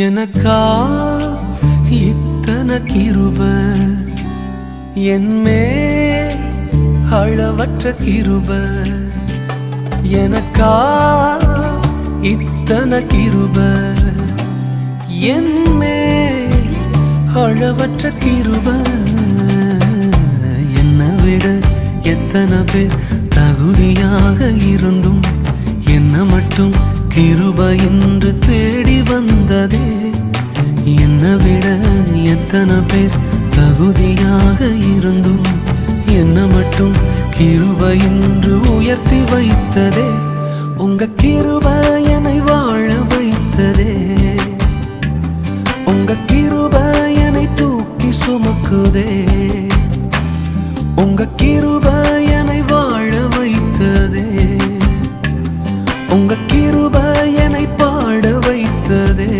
எனக்கா இத்தனை கிருப என்மேல் அளவற்ற கிருப எனக்கா இத்தனை கிருப என்மேல் அளவற்ற கிருப என்னை விட எத்தனை பேர் தகுதியாக இருந்தும் என்ன மட்டும் கிருப என்று தேடி வந்ததே. என்னை விட எத்தனை பேர் தகுதியாக இருந்தும் என்ன மட்டும் கிருப என்று உயர்த்தி வைத்ததே. உங்க கிருப என்னை வாழ வைத்ததே. உங்க கிருப என்னை தூக்கி சுமக்குதே. உங்க கிருப என்னை வாழ வைத்ததே. உங்க கிருப என்னை பாட வைத்ததே.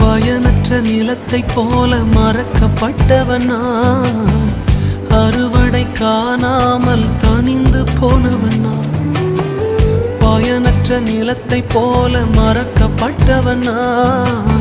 பயனற்ற நிலத்தை போல மறக்கப்பட்டவன் நான். அறுவடை காணாமல் தனிந்து போனவன் நான். பயனற்ற நிலத்தை போல மறக்கப்பட்டவன் நான்.